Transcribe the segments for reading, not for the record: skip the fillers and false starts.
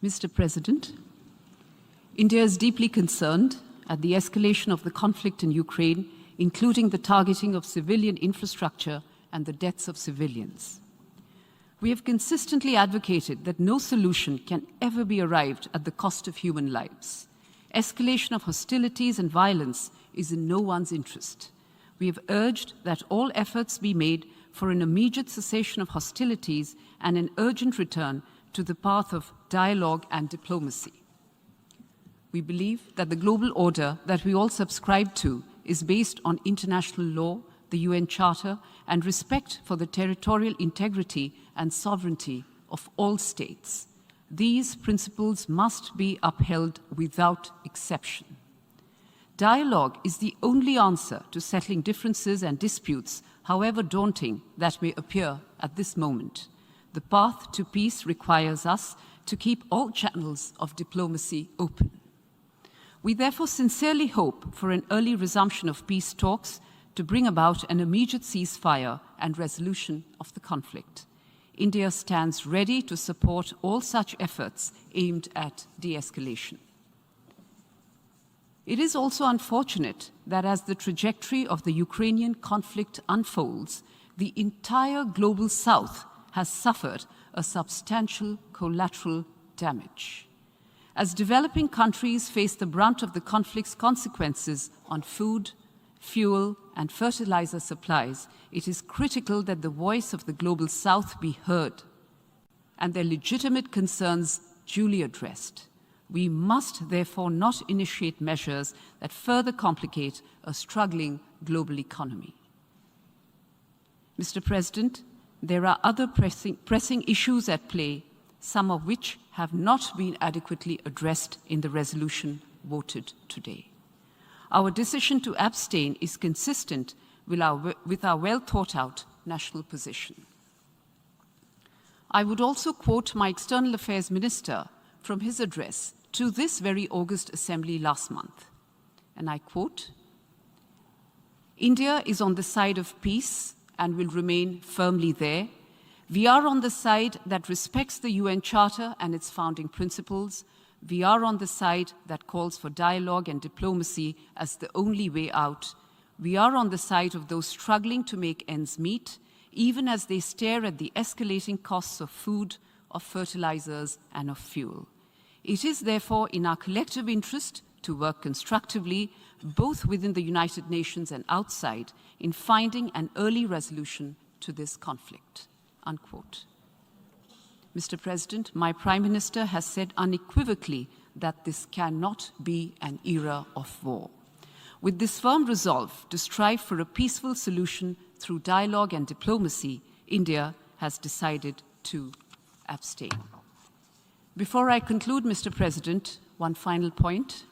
Mr. President, India is deeply concerned at the escalation of the conflict in Ukraine, including the targeting of civilian infrastructure and the deaths of civilians. We have consistently advocated that no solution can ever be arrived at the cost of human lives. Escalation of hostilities and violence is in no one's interest. We have urged that all efforts be made for an immediate cessation of hostilities and an urgent return to the path of dialogue and diplomacy. We believe that the global order that we all subscribe to is based on international law, the UN Charter, and respect for the territorial integrity and sovereignty of all states. These principles must be upheld without exception. Dialogue is the only answer to settling differences and disputes, however daunting that may appear at this moment. The path to peace requires us to keep all channels of diplomacy open. We therefore sincerely hope for an early resumption of peace talks to bring about an immediate ceasefire and resolution of the conflict. India stands ready to support all such efforts aimed at de-escalation. It is also unfortunate that as the trajectory of the Ukrainian conflict unfolds, the entire global South has suffered a substantial collateral damage. As developing countries face the brunt of the conflict's consequences on food, fuel, and fertilizer supplies, it is critical that the voice of the global South be heard and their legitimate concerns duly addressed. We must therefore not initiate measures that further complicate a struggling global economy. Mr. President, there are other pressing issues at play, some of which have not been adequately addressed in the resolution voted today. Our decision to abstain is consistent with our well-thought-out national position. I would also quote my External Affairs Minister from his address to this very August Assembly last month, and I quote, "India is on the side of peace and will remain firmly there. We are on the side that respects the UN Charter and its founding principles. We are on the side that calls for dialogue and diplomacy as the only way out. We are on the side of those struggling to make ends meet, even as they stare at the escalating costs of food, of fertilizers, and of fuel. It is therefore in our collective interest to work constructively, both within the United Nations and outside, in finding an early resolution to this conflict." Unquote. Mr. President, my Prime Minister has said unequivocally that this cannot be an era of war. With this firm resolve to strive for a peaceful solution through dialogue and diplomacy, India has decided to abstain. Before I conclude, Mr. President, one final point.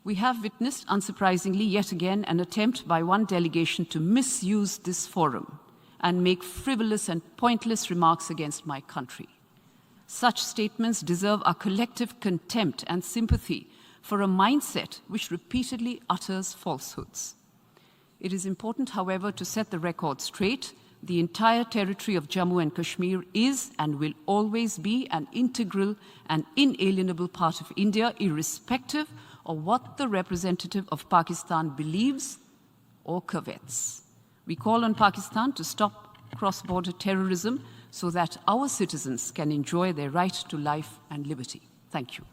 We have witnessed, unsurprisingly, yet again, an attempt by one delegation to misuse this forum and make frivolous and pointless remarks against my country. Such statements deserve our collective contempt and sympathy for a mindset which repeatedly utters falsehoods. It is important, however, to set the record straight. The entire territory of Jammu and Kashmir is and will always be an integral and inalienable part of India, irrespective of what the representative of Pakistan believes or covets. We call on Pakistan to stop cross-border terrorism so that our citizens can enjoy their right to life and liberty. Thank you.